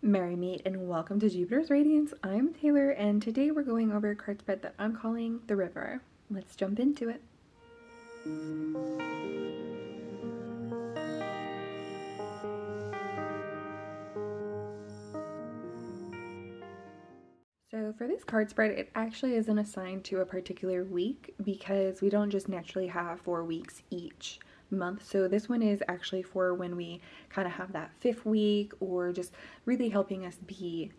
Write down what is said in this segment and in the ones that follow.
Merry meet and welcome to Jupiter's Radiance. I'm Taylor and today we're going over a card spread that I'm calling the River. Let's jump into it. So for this card spread, it actually isn't assigned to a particular week because we don't just naturally have 4 weeks each month. So this one is actually for when we kind of have that 5th week or just really helping us be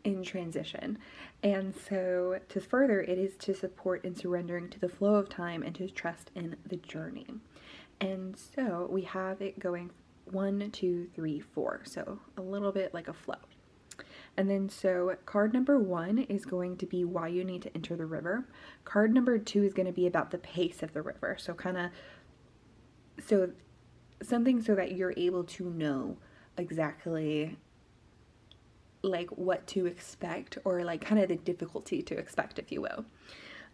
in transition. And so to further, it is to support in surrendering to the flow of time and to trust in the journey. And so we have it going 1, 2, 3, 4. So a little bit like a flow. And then so card number 1 is going to be why you need to enter the river. Card number 2 is going to be about the pace of the river. So kind of so something so that you're able to know exactly like what to expect, or like kind of the difficulty to expect, if you will.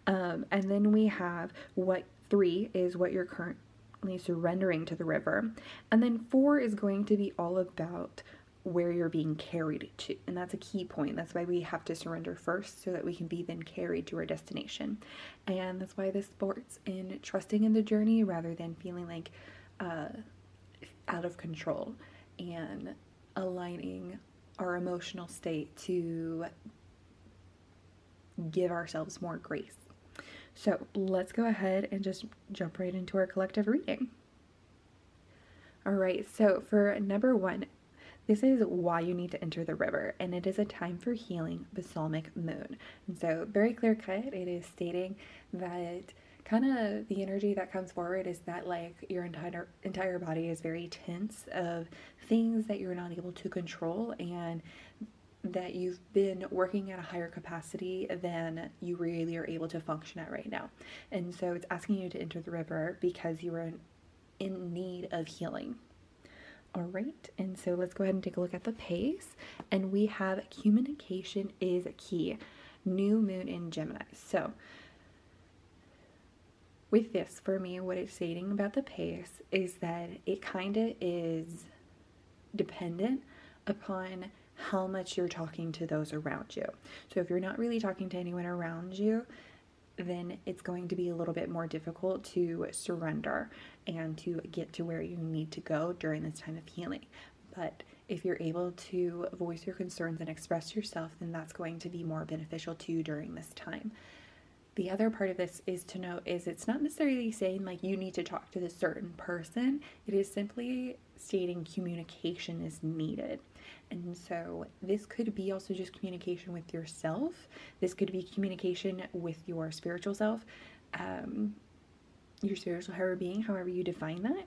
And then we have what 3 is what you're currently surrendering to the river. And then 4 is going to be all about where you're being carried to. And that's a key point. That's why we have to surrender first so that we can be then carried to our destination. And that's why this sports in trusting in the journey rather than feeling like out of control, and aligning our emotional state to give ourselves more grace. So let's go ahead and just jump right into our collective reading. All right, so for number 1, this is why you need to enter the river, and it is a time for healing, balsamic moon. And so very clear cut, it is stating that kind of the energy that comes forward is that like your entire body is very tense of things that you're not able to control, and that you've been working at a higher capacity than you really are able to function at right now. And so it's asking you to enter the river because you are in need of healing. All right, and so let's go ahead and take a look at the pace. And we have communication is key. New moon in Gemini. So with this, for me, what it's stating about the pace is that it kind of is dependent upon how much you're talking to those around you. So if you're not really talking to anyone around you, then it's going to be a little bit more difficult to surrender and to get to where you need to go during this time of healing. But if you're able to voice your concerns and express yourself, then that's going to be more beneficial to you during this time. The other part of this is to note is it's not necessarily saying like you need to talk to this certain person. It is simply stating communication is needed. And so this could be also just communication with yourself. This could be communication with your spiritual self, your spiritual higher being, however you define that.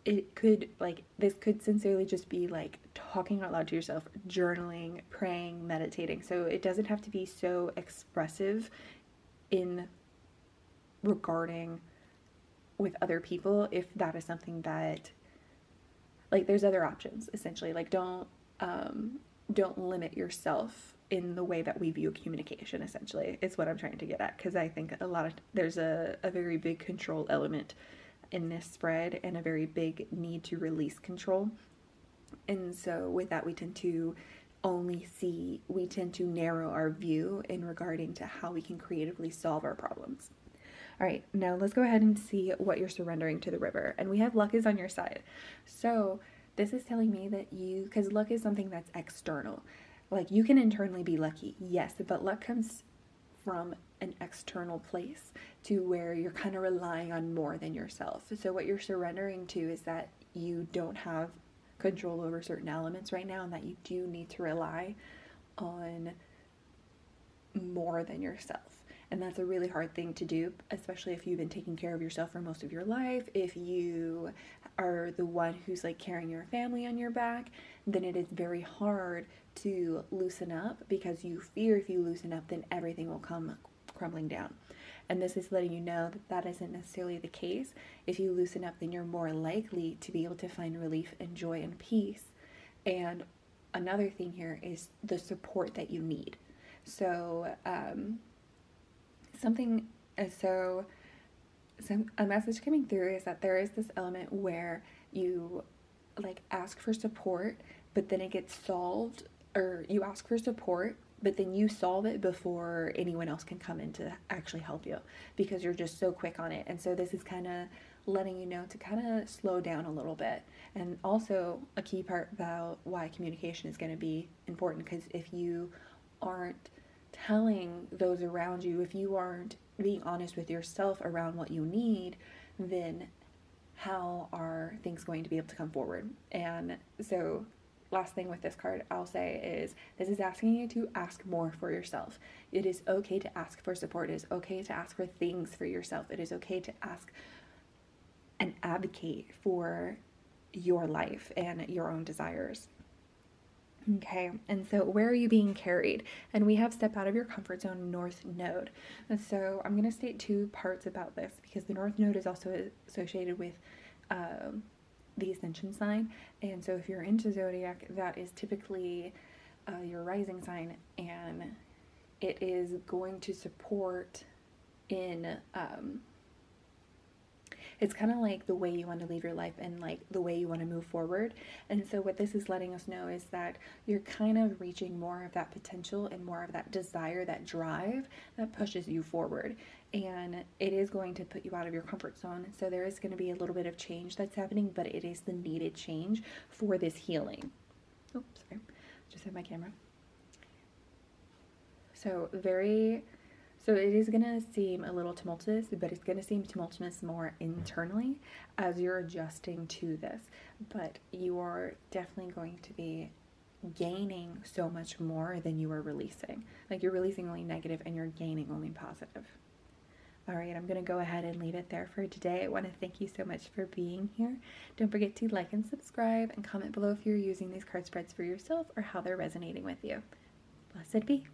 It could, like, this could sincerely just be like talking out loud to yourself, journaling, praying, meditating. So it doesn't have to be so expressive in regarding with other people if that is something that, like, there's other options essentially. Like, don't limit yourself in the way that we view communication, essentially, is what I'm trying to get at, because I think there's a very big control element in this spread and a very big need to release control. And so with that, we tend to narrow our view in regarding to how we can creatively solve our problems. All right, now let's go ahead and see what you're surrendering to the river. And we have luck is on your side. So this is telling me that because luck is something that's external. Like, you can internally be lucky, yes, but luck comes from an external place to where you're kind of relying on more than yourself. So what you're surrendering to is that you don't have control over certain elements right now, and that you do need to rely on more than yourself. And that's a really hard thing to do, especially if you've been taking care of yourself for most of your life. If you are the one who's like carrying your family on your back, then it is very hard to loosen up, because you fear if you loosen up, then everything will come crumbling down. And this is letting you know that that isn't necessarily the case. If you loosen up, then you're more likely to be able to find relief and joy and peace. And another thing here is the support that you need. So a message coming through is that there is this element where you like ask for support, but then it gets solved, or you ask for support, but then you solve it before anyone else can come in to actually help you because you're just so quick on it. And so this is kind of letting you know to kind of slow down a little bit. And also a key part about why communication is going to be important, because if you aren't telling those around you, if you aren't being honest with yourself around what you need, then how are things going to be able to come forward? And so last thing with this card I'll say is this is asking you to ask more for yourself. It is okay to ask for support. It is okay to ask for things for yourself. It is okay to ask and advocate for your life and your own desires. Okay, and so where are you being carried? And we have step out of your comfort zone, North Node. And so I'm going to state two parts about this because the North Node is also associated with the ascension sign. And so if you're into zodiac, that is typically your rising sign, and it is going to support in it's kind of like the way you want to live your life and like the way you want to move forward. And so what this is letting us know is that you're kind of reaching more of that potential and more of that desire, that drive that pushes you forward. And it is going to put you out of your comfort zone. So there is going to be a little bit of change that's happening, but it is the needed change for this healing. Oh, sorry. Just hit my camera. So it is going to seem a little tumultuous, but it's going to seem tumultuous more internally as you're adjusting to this. But you are definitely going to be gaining so much more than you are releasing. Like, you're releasing only negative and you're gaining only positive. All right, I'm going to go ahead and leave it there for today. I want to thank you so much for being here. Don't forget to like and subscribe and comment below if you're using these card spreads for yourself or how they're resonating with you. Blessed be.